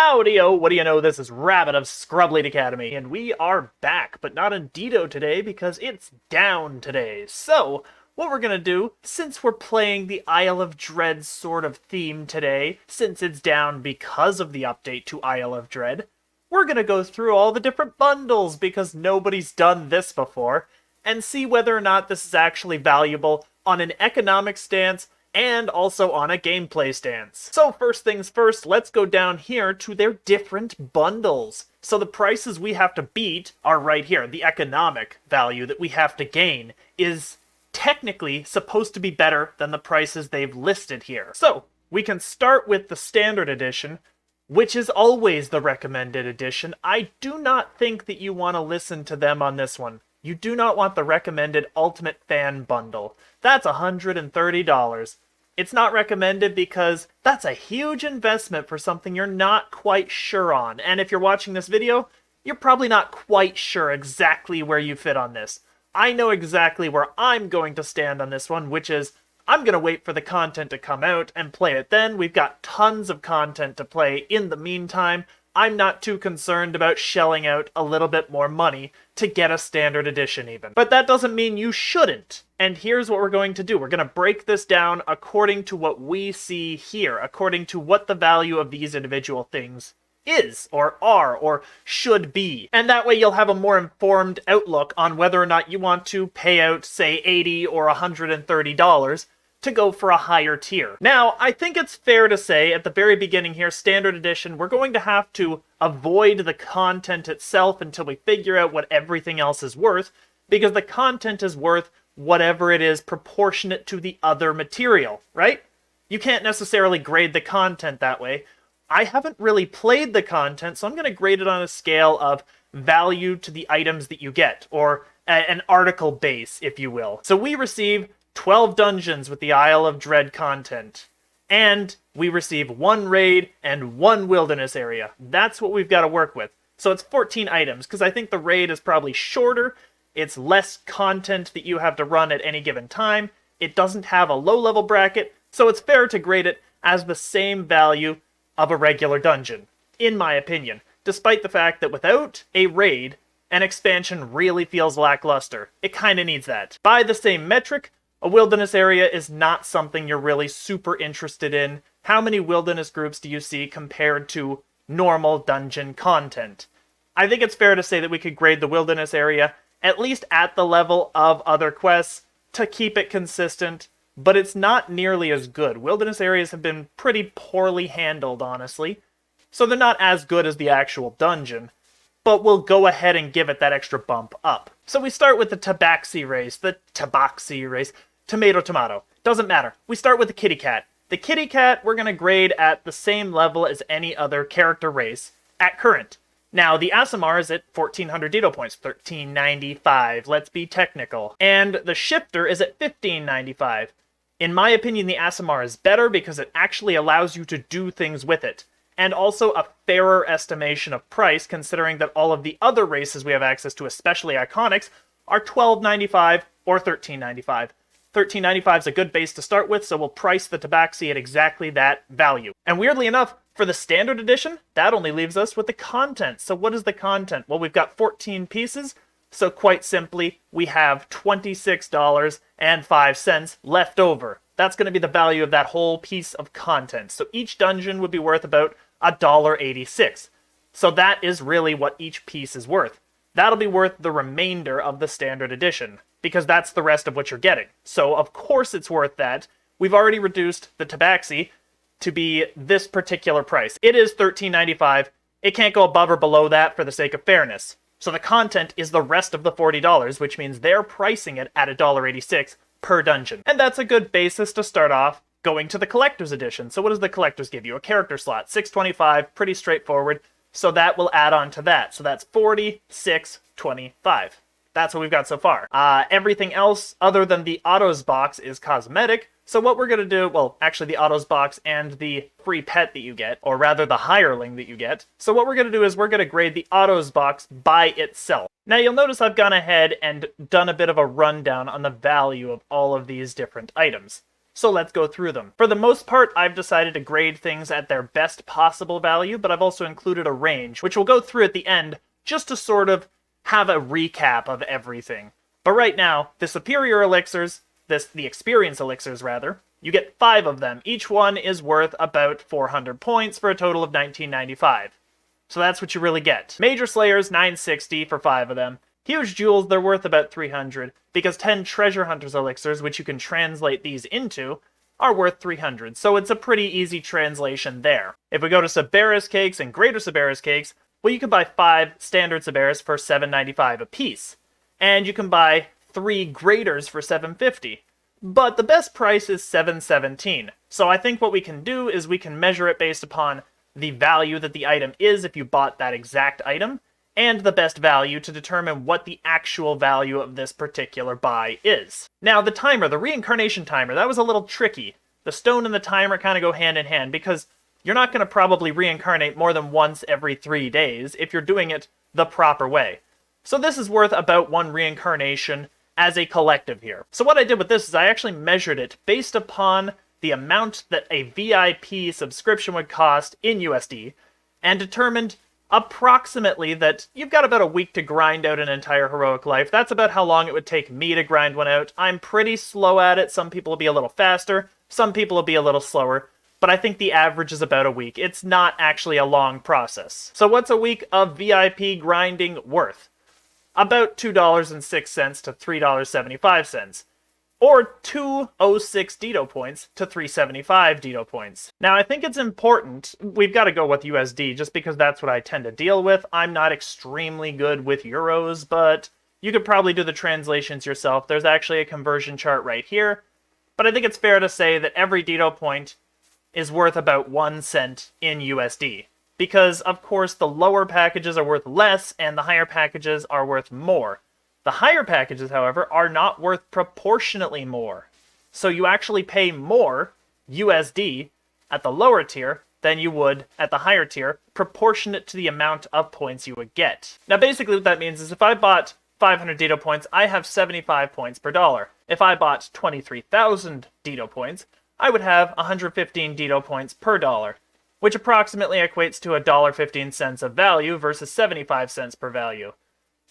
Howdy-o, what do you know, this is Rabbit of ScrubLeet Academy, and we are back, but not in Dido today because it's down today. So, what we're gonna do, since we're playing the Isle of Dread sort of theme today, since it's down because of the update to Isle of Dread, we're gonna go through all the different bundles because nobody's done this before, and see whether or not this is actually valuable on an economic stance and also on a gameplay stance. So first things first, let's go down here to their different bundles. So the prices we have to beat are right here. The economic value that we have to gain is technically supposed to be better than the prices they've listed here. So we can start with the standard edition, which is always the recommended edition. I do not think that you want to listen to them on this one. You do not want the recommended Ultimate Fan Bundle. That's $130. It's not recommended because that's a huge investment for something you're not quite sure on. And if you're watching this video, you're probably not quite sure exactly where you fit on this. I know exactly where I'm going to stand on this one, which is I'm going to wait for the content to come out and play it then. We've got tons of content to play in the meantime. I'm not too concerned about shelling out a little bit more money to get a standard edition even. But that doesn't mean you shouldn't. And here's what we're going to do. We're going to break this down according to what we see here, according to what the value of these individual things is, or are, or should be. And that way you'll have a more informed outlook on whether or not you want to pay out, say, $80 or $130 to go for a higher tier. Now, I think it's fair to say at the very beginning here, Standard Edition, we're going to have to avoid the content itself until we figure out what everything else is worth, because the content is worth whatever it is proportionate to the other material, right? You can't necessarily grade the content that way. I haven't really played the content, so I'm going to grade it on a scale of value to the items that you get, or an article base, if you will. So we receive 12 dungeons with the Isle of Dread content. And we receive 1 raid and 1 wilderness area. That's what we've got to work with. So it's 14 items, because I think the raid is probably shorter. It's less content that you have to run at any given time. It doesn't have a low-level bracket, so it's fair to grade it as the same value of a regular dungeon, in my opinion. Despite the fact that without a raid, an expansion really feels lackluster. It kind of needs that. By the same metric, a wilderness area is not something you're really super interested in. How many wilderness groups do you see compared to normal dungeon content? I think it's fair to say that we could grade the wilderness area at least at the level of other quests to keep it consistent, but it's not nearly as good. Wilderness areas have been pretty poorly handled, honestly, so they're not as good as the actual dungeon, but we'll go ahead and give it that extra bump up. So we start with the Tabaxi race, tomato. Doesn't matter. We start with the kitty cat. The kitty cat we're going to grade at the same level as any other character race at current. Now, the Aasimar is at 1,400 Dido points, 1,395, let's be technical. And the Shifter is at 1,595. In my opinion, the Aasimar is better because it actually allows you to do things with it. And also a fairer estimation of price, considering that all of the other races we have access to, especially Iconics, are 1,295 or 1,395. 1,395 is a good base to start with, so we'll price the Tabaxi at exactly that value. And weirdly enough, for the Standard Edition, that only leaves us with the content. So what is the content? Well, we've got 14 pieces, so quite simply, we have $26.05 left over. That's going to be the value of that whole piece of content. So each dungeon would be worth about $1.86. So that is really what each piece is worth. That'll be worth the remainder of the Standard Edition, because that's the rest of what you're getting. So of course it's worth that. We've already reduced the Tabaxi to be this particular price. It is $13.95. It can't go above or below that for the sake of fairness. So the content is the rest of the $40, which means they're pricing it at $1.86 per dungeon. And that's a good basis to start off going to the Collector's Edition. So what does the Collector's give you? A character slot, $6.25, pretty straightforward. So that will add on to that. So that's $46.25. That's what we've got so far. Everything else other than the Autos box is cosmetic. So what we're going to do, well, actually the Autos box and the free pet that you get, or rather the hireling that you get. So what we're going to do is we're going to grade the Autos box by itself. Now you'll notice I've gone ahead and done a bit of a rundown on the value of all of these different items. So let's go through them. For the most part, I've decided to grade things at their best possible value, but I've also included a range, which we'll go through at the end, just to sort of have a recap of everything. But right now, the superior elixirs, the experience elixirs rather, you get 5 of them. Each one is worth about 400 points for a total of 1995. So that's what you really get. Major Slayers, 960 for 5 of them. Huge Jewels, they're worth about 300, because 10 Treasure Hunters elixirs, which you can translate these into, are worth 300, so it's a pretty easy translation there. If we go to Sabaris Cakes and Greater Sabaris Cakes, well, you can buy 5 Standard Sabaris for $7.95 a piece, and you can buy 3 Graders for $7.50. But the best price is $7.17, so I think what we can do is we can measure it based upon the value that the item is if you bought that exact item, and the best value to determine what the actual value of this particular buy is. Now, the timer, the reincarnation timer, that was a little tricky. The stone and the timer kind of go hand in hand, because you're not going to probably reincarnate more than once every 3 days if you're doing it the proper way. So this is worth about 1 reincarnation as a collective here. So what I did with this is I actually measured it based upon the amount that a VIP subscription would cost in USD, and determined approximately that you've got about a week to grind out an entire heroic life. That's about how long it would take me to grind one out. I'm pretty slow at it. Some people will be a little faster, some people will be a little slower, but I think the average is about a week. It's not actually a long process. So what's a week of VIP grinding worth? About $2.06 to $3.75. Or 206 Dito points to 375 Dito points. Now, I think it's important, we've got to go with USD, just because that's what I tend to deal with. I'm not extremely good with euros, but you could probably do the translations yourself. There's actually a conversion chart right here, but I think it's fair to say that every Dito point is worth about 1 cent in USD. Because, of course, the lower packages are worth less, and the higher packages are worth more. The higher packages, however, are not worth proportionately more. So you actually pay more USD at the lower tier than you would at the higher tier, proportionate to the amount of points you would get. Now basically what that means is if I bought 500 Dito points, I have 75 points per dollar. If I bought 23,000 Dito points, I would have 115 Dito points per dollar, which approximately equates to $1.15 of value versus 75 cents per value.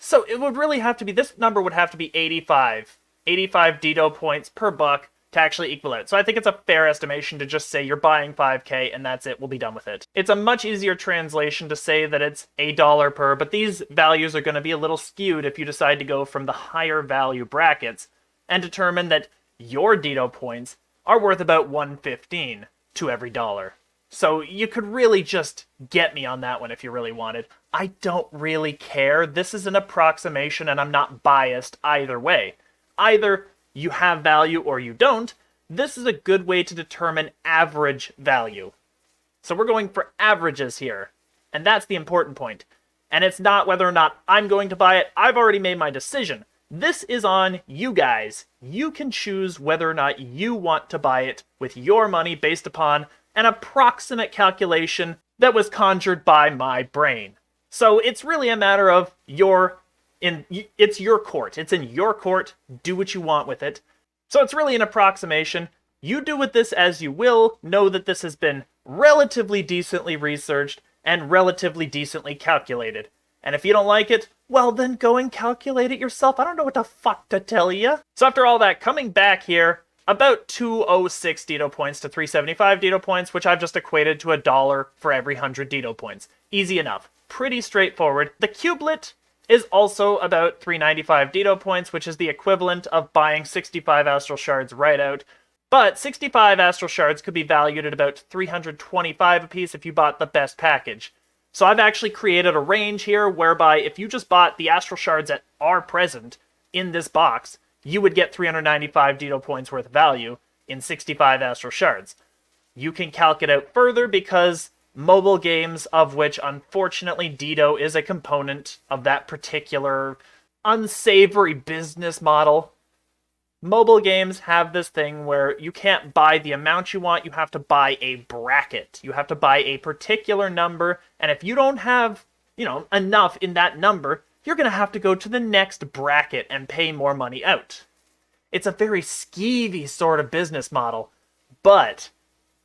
So it would really have to be, this number would have to be 85 Dito points per buck to actually equal it. So I think it's a fair estimation to just say you're buying 5k and that's it, we'll be done with it. It's a much easier translation to say that it's $1 per, but these values are going to be a little skewed if you decide to go from the higher value brackets and determine that your Dito points are worth about 115 to every dollar. So you could really just get me on that one if you really wanted. I don't really care. This is an approximation and I'm not biased either way. Either you have value or you don't. This is a good way to determine average value. So we're going for averages here. And that's the important point. And it's not whether or not I'm going to buy it. I've already made my decision. This is on you guys. You can choose whether or not you want to buy it with your money based upon an approximate calculation that was conjured by my brain. So it's really a matter of it's your court. It's in your court. Do what you want with it. So it's really an approximation. You do with this as you will. Know that this has been relatively decently researched and relatively decently calculated. And if you don't like it, well then go and calculate it yourself. I don't know what the fuck to tell you. So after all that, coming back here, about 206 Dito points to 375 Dito points, which I've just equated to $1 for every 100 Dito points. Easy enough. Pretty straightforward. The CubeLeet is also about 395 Dito points, which is the equivalent of buying 65 Astral Shards right out. But 65 Astral Shards could be valued at about 325 apiece if you bought the best package. So I've actually created a range here whereby if you just bought the Astral Shards that are present in this box, you would get 395 Dito points worth of value in 65 Astral Shards. You can calc it out further because mobile games, of which unfortunately Dito is a component of that particular unsavory business model. Mobile games have this thing where you can't buy the amount you want, you have to buy a bracket. You have to buy a particular number, and if you don't have, enough in that number, you're going to have to go to the next bracket and pay more money out. It's a very skeevy sort of business model. But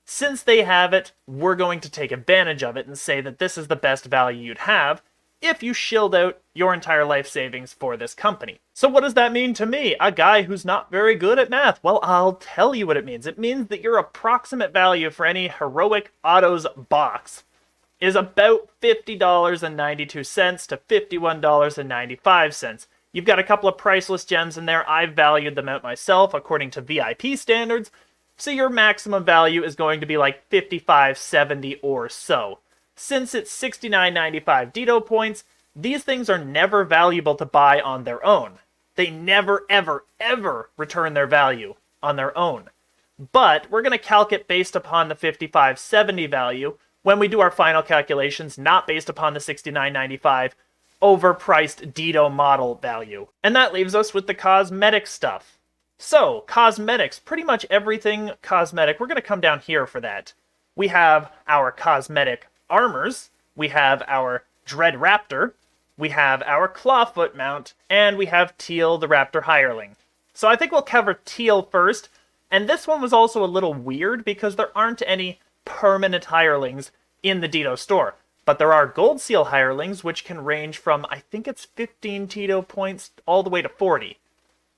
since they have it, we're going to take advantage of it and say that this is the best value you'd have if you shilled out your entire life savings for this company. So what does that mean to me, a guy who's not very good at math? Well, I'll tell you what it means. It means that your approximate value for any Heroic Autos box is about $50.92 to $51.95. You've got a couple of priceless gems in there. I've valued them out myself according to VIP standards. So your maximum value is going to be like $55.70 or so. Since it's $69.95 Dito points, these things are never valuable to buy on their own. They never, ever, ever return their value on their own. But we're going to calc it based upon the $55.70 value when we do our final calculations, not based upon the $69.95 overpriced Dito model value. And that leaves us with the cosmetic stuff. So, cosmetics, pretty much everything cosmetic, we're going to come down here for that. We have our cosmetic armors, we have our Dread Raptor, we have our Clawfoot mount, and we have Teal the Raptor Hireling. So I think we'll cover Teal first, and this one was also a little weird because there aren't any permanent hirelings in the Dito store. But there are Gold Seal hirelings, which can range from, I think it's 15 Dito points all the way to 40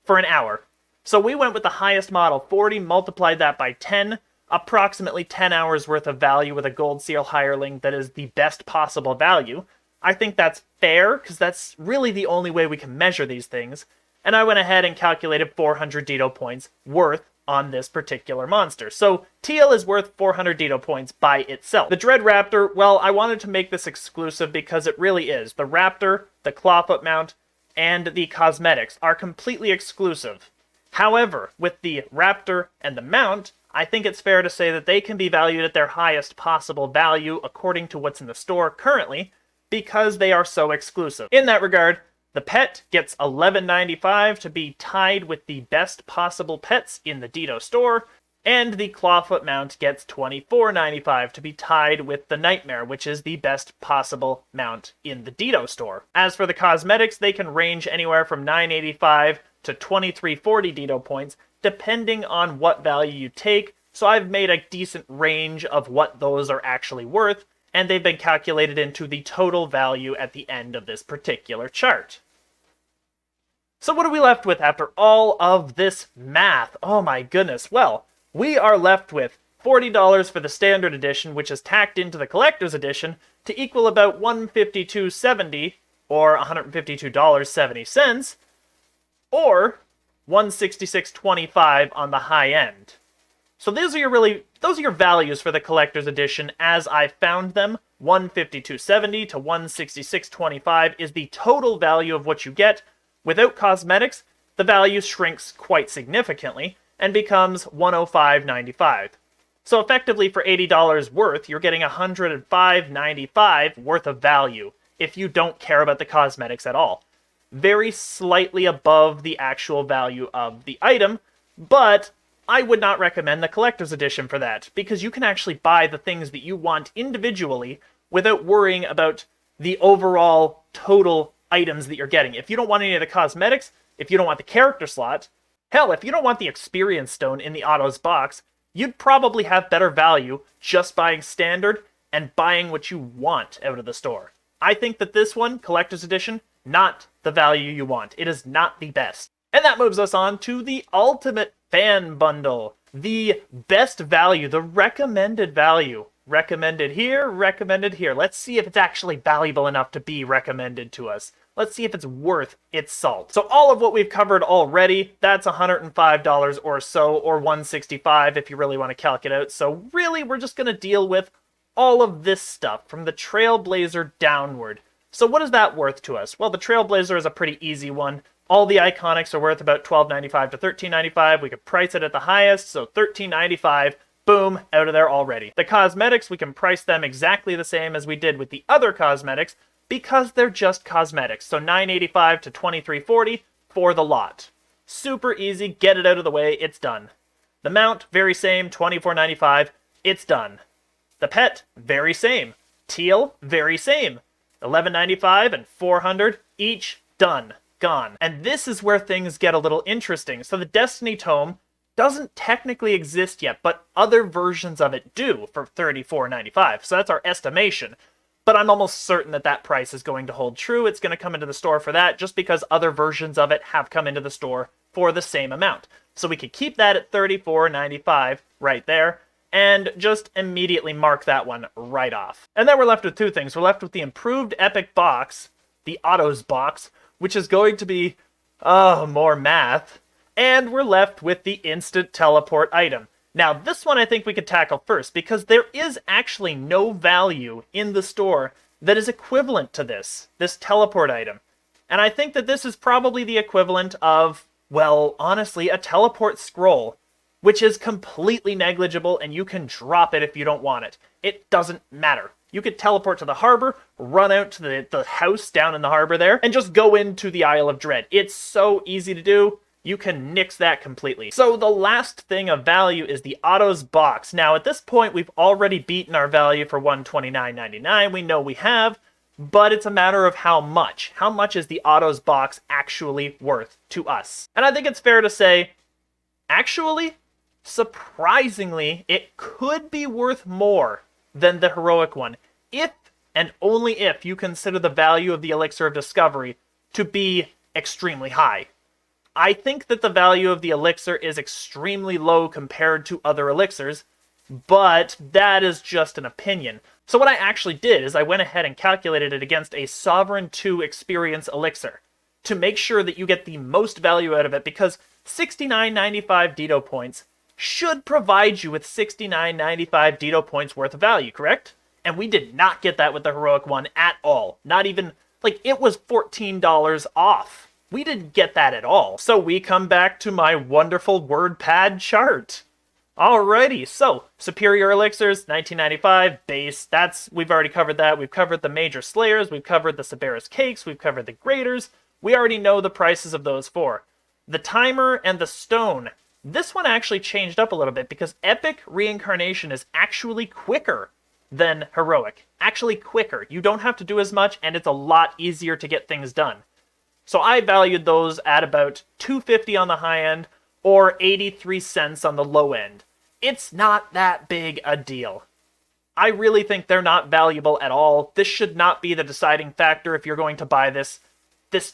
for an hour. So we went with the highest model, 40, multiplied that by 10, approximately 10 hours worth of value with a Gold Seal hireling that is the best possible value. I think that's fair, because that's really the only way we can measure these things. And I went ahead and calculated 400 Dito points worth on this particular monster. So Teal is worth 400 Dito points by itself. The Dread Raptor, well, I wanted to make this exclusive because it really is. The Raptor, the Clawfoot mount, and the cosmetics are completely exclusive. However, with the Raptor and the mount, I think it's fair to say that they can be valued at their highest possible value according to what's in the store currently, because they are so exclusive. In that regard, the pet gets $11.95 to be tied with the best possible pets in the Dito store, and the Clawfoot mount gets $24.95 to be tied with the Nightmare, which is the best possible mount in the Dito store. As for the cosmetics, they can range anywhere from $9.85 to $23.40 Dito points, depending on what value you take, so I've made a decent range of what those are actually worth, and they've been calculated into the total value at the end of this particular chart. So what are we left with after all of this math? Oh my goodness. Well, we are left with $40 for the standard edition, which is tacked into the collector's edition, to equal about $152.70, or $152.70, or $166.25 on the high end. So those are your values for the collector's edition as I found them. $152.70 to $166.25 is the total value of what you get. Without cosmetics, the value shrinks quite significantly and becomes $105.95. So effectively for $80 worth, you're getting $105.95 worth of value if you don't care about the cosmetics at all. Very slightly above the actual value of the item, but I would not recommend the collector's edition for that, because you can actually buy the things that you want individually without worrying about the overall total items that you're getting. If you don't want any of the cosmetics, if you don't want the character slot, hell, if you don't want the experience stone in the autos box, you'd probably have better value just buying standard and buying what you want out of the store. I think that this one, collector's edition, not the value you want. It is not the best. And that moves us on to the ultimate fan bundle. The best value, the recommended value. Recommended here, recommended here. Let's see if it's actually valuable enough to be recommended to us. Let's see if it's worth its salt. So all of what we've covered already, that's $105 or so, or $165 if you really want to calc it out. So really, we're just going to deal with all of this stuff from the Trailblazer downward. So what is that worth to us? Well, the Trailblazer is a pretty easy one. All the iconics are worth about $12.95 to $13.95. We could price it at the highest, so $13.95. Boom, out of there already. The cosmetics, we can price them exactly the same as we did with the other cosmetics because they're just cosmetics. So $9.85 to $23.40 for the lot. Super easy, get it out of the way, it's done. The mount, very same, $24.95, it's done. The pet, very same. Teal, very same. $11.95 and $400 each, done. gone. And this is where things get a little interesting. So the Destiny Tome doesn't technically exist yet, but other versions of it do for $34.95. So that's our estimation. But I'm almost certain that that price is going to hold true. It's going to come into the store for that just because other versions of it have come into the store for the same amount. So we could keep that at $34.95 right there and just immediately mark that one right off. And then we're left with two things. We're left with the improved Epic box, the Autos box, which is going to be, more math. And we're left with the instant teleport item. Now, this one I think we could tackle first, because there is actually no value in the store that is equivalent to this teleport item. And I think that this is probably the equivalent of, well, honestly, a teleport scroll, which is completely negligible, and you can drop it if you don't want it. It doesn't matter. You could teleport to the harbor, run out to the house down in the harbor there, and just go into the Isle of Dread. It's so easy to do. You can nix that completely. So the last thing of value is the Autos box. Now, at this point, we've already beaten our value for $129.99. We know we have, but it's a matter of how much. How much is the Autos box actually worth to us? And I think it's fair to say, actually, surprisingly, it could be worth more than the heroic one, if and only if you consider the value of the Elixir of Discovery to be extremely high. I think that the value of the elixir is extremely low compared to other elixirs, but that is just an opinion. So what I actually did is I went ahead and calculated it against a Sovereign 2 experience elixir to make sure that you get the most value out of it, because 69.95 Dito points should provide you with 69.95 Dito points worth of value, correct? And we did not get that with the heroic one at all. Not even, like, it was $14 off. We didn't get that at all. So we come back to my wonderful WordPad chart. Alrighty, so superior elixirs, 1995, base, we've already covered that. We've covered the major slayers, we've covered the Sabaris cakes, we've covered the graders. We already know the prices of those four. The timer and the stone. This one actually changed up a little bit because epic reincarnation is actually quicker than heroic. Actually quicker. You don't have to do as much, and it's a lot easier to get things done. So I valued those at about $2.50 on the high end or 83 cents on the low end. It's not that big a deal. I really think they're not valuable at all. This should not be the deciding factor if you're going to buy this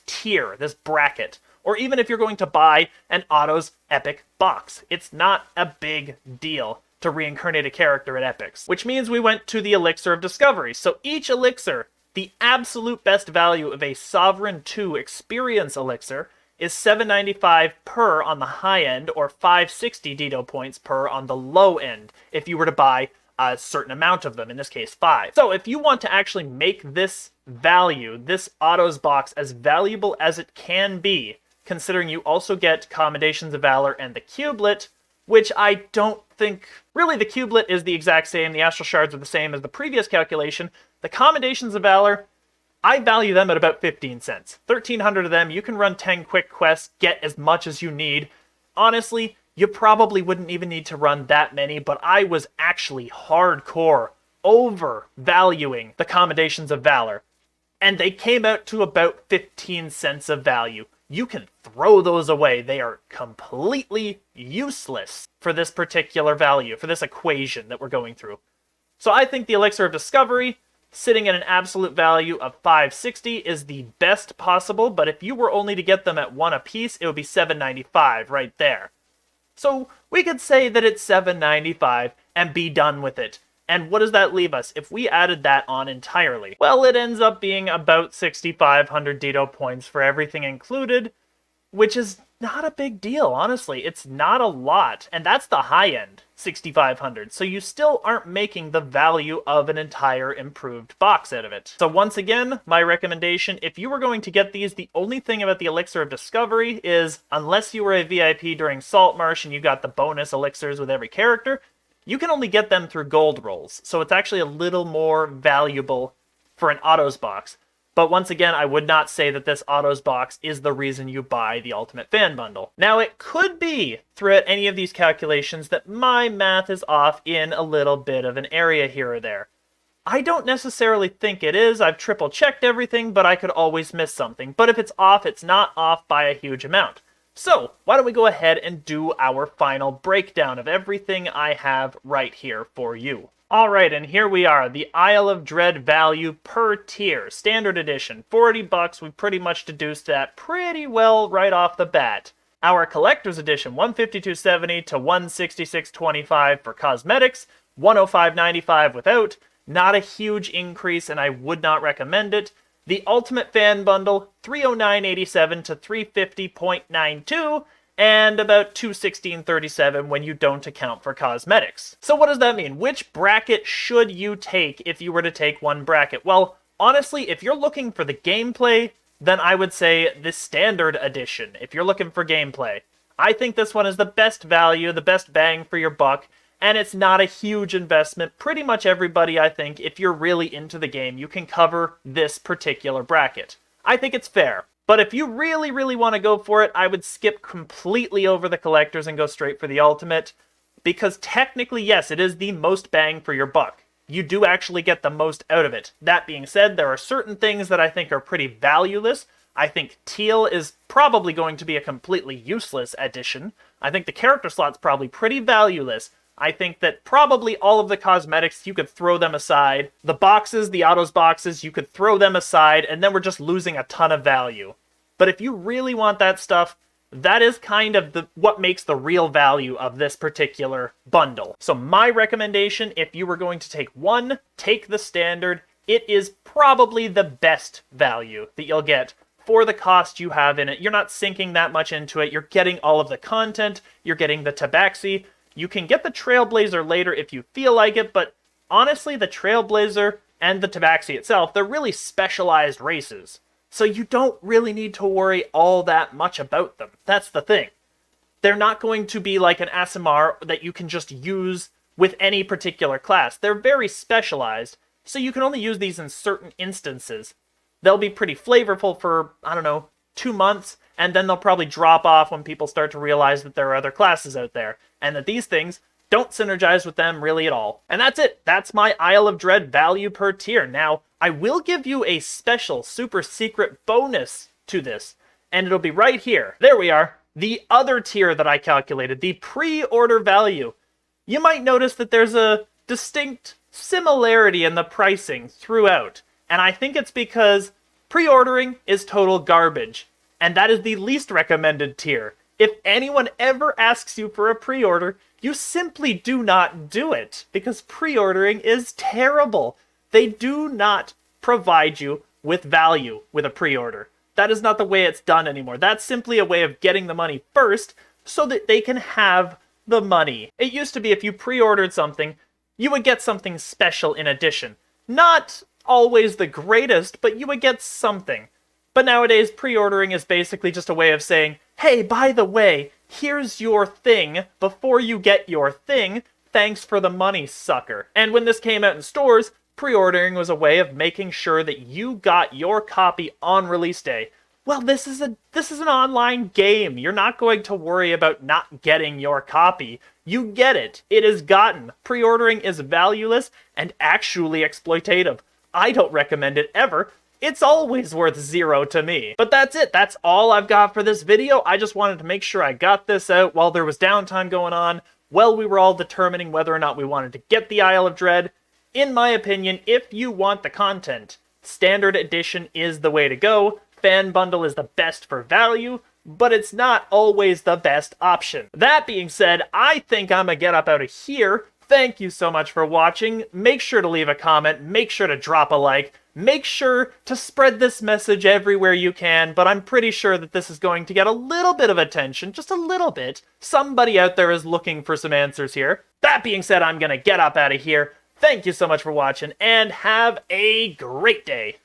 tier, this bracket, or even if you're going to buy an Autos Epic box. It's not a big deal to reincarnate a character at Epics, which means we went to the Elixir of Discovery. So each elixir, the absolute best value of a Sovereign 2 experience elixir is $7.95 per on the high end, or 560 Dito points per on the low end, if you were to buy a certain amount of them, in this case 5. So if you want to actually make this value, this Autos box, as valuable as it can be, considering you also get Commendations of Valor and the Cubelet, which I don't think... Really, the Cubelet is the exact same, the Astral Shards are the same as the previous calculation. The Commendations of Valor, I value them at about 15 cents. 1,300 of them, you can run 10 quick quests, get as much as you need. Honestly, you probably wouldn't even need to run that many, but I was actually hardcore overvaluing the Commendations of Valor. And they came out to about 15 cents of value. You can throw those away. They are completely useless for this particular value, for this equation that we're going through. So I think the Elixir of Discovery, sitting at an absolute value of 560, is the best possible, but if you were only to get them at one apiece, it would be $7.95 right there. So we could say that it's $7.95 and be done with it. And what does that leave us if we added that on entirely? Well, it ends up being about 6,500 Dito points for everything included, which is not a big deal, honestly. It's not a lot, and that's the high end, 6,500. So you still aren't making the value of an entire improved box out of it. So once again, my recommendation, if you were going to get these, the only thing about the Elixir of Discovery is, unless you were a VIP during Saltmarsh and you got the bonus elixirs with every character, you can only get them through gold rolls. So it's actually a little more valuable for an Autos box. But once again, I would not say that this Autos box is the reason you buy the Ultimate Fan Bundle. Now, it could be, throughout any of these calculations, that my math is off in a little bit of an area here or there. I don't necessarily think it is. I've triple checked everything, but I could always miss something. But if it's off, it's not off by a huge amount. So, why don't we go ahead and do our final breakdown of everything I have right here for you. Alright, and here we are, the Isle of Dread value per tier. Standard edition, $40. We pretty much deduced that pretty well right off the bat. Our Collector's Edition, $152.70 to $166.25 for cosmetics, $105.95 without. Not a huge increase, and I would not recommend it. The Ultimate Fan Bundle, $309.87 to $350.92, and about $216.37 when you don't account for cosmetics. So what does that mean? Which bracket should you take if you were to take one bracket? Well, honestly, if you're looking for the gameplay, then I would say the Standard Edition, if you're looking for gameplay. I think this one is the best value, the best bang for your buck, and it's not a huge investment. Pretty much everybody, I think, if you're really into the game, you can cover this particular bracket. I think it's fair. But if you really, really want to go for it, I would skip completely over the collectors and go straight for the ultimate. Because technically, yes, it is the most bang for your buck. You do actually get the most out of it. That being said, there are certain things that I think are pretty valueless. I think Teal is probably going to be a completely useless addition. I think the character slot's probably pretty valueless. I think that probably all of the cosmetics, you could throw them aside. The boxes, the autos boxes, you could throw them aside, and then we're just losing a ton of value. But if you really want that stuff, that is kind of what makes the real value of this particular bundle. So my recommendation, if you were going to take one, take the standard. It is probably the best value that you'll get for the cost you have in it. You're not sinking that much into it. You're getting all of the content. You're getting the tabaxi. You can get the Trailblazer later if you feel like it, but honestly, the Trailblazer and the tabaxi itself, they're really specialized races. So you don't really need to worry all that much about them. That's the thing. They're not going to be like an Aasimar that you can just use with any particular class. They're very specialized, so you can only use these in certain instances. They'll be pretty flavorful for, I don't know, 2 months, and then they'll probably drop off when people start to realize that there are other classes out there, and that these things don't synergize with them really at all. And that's it. That's my Isle of Dread value per tier. Now, I will give you a special super secret bonus to this, and it'll be right here. There we are. The other tier that I calculated, the pre-order value. You might notice that there's a distinct similarity in the pricing throughout, and I think it's because pre-ordering is total garbage, and that is the least recommended tier. If anyone ever asks you for a pre-order, you simply do not do it, because pre-ordering is terrible. They do not provide you with value with a pre-order. That is not the way it's done anymore. That's simply a way of getting the money first so that they can have the money. It used to be if you pre-ordered something, you would get something special in addition. Not always the greatest, but you would get something. But nowadays, pre-ordering is basically just a way of saying, hey, by the way, here's your thing before you get your thing. Thanks for the money, sucker. And when this came out in stores, pre-ordering was a way of making sure that you got your copy on release day. Well, this is an online game. You're not going to worry about not getting your copy. You get it. It is gotten. Pre-ordering is valueless and actually exploitative. I don't recommend it ever. It's always worth 0 to me. But that's it. That's all I've got for this video. I just wanted to make sure I got this out while there was downtime going on, while we were all determining whether or not we wanted to get the Isle of Dread. In my opinion, if you want the content, Standard Edition is the way to go. Fan Bundle is the best for value, but it's not always the best option. That being said, I think I'm gonna get up out of here. Thank you so much for watching. Make sure to leave a comment. Make sure to drop a like. Make sure to spread this message everywhere you can, but I'm pretty sure that this is going to get a little bit of attention, just a little bit. Somebody out there is looking for some answers here. That being said, I'm gonna get up out of here. Thank you so much for watching, and have a great day.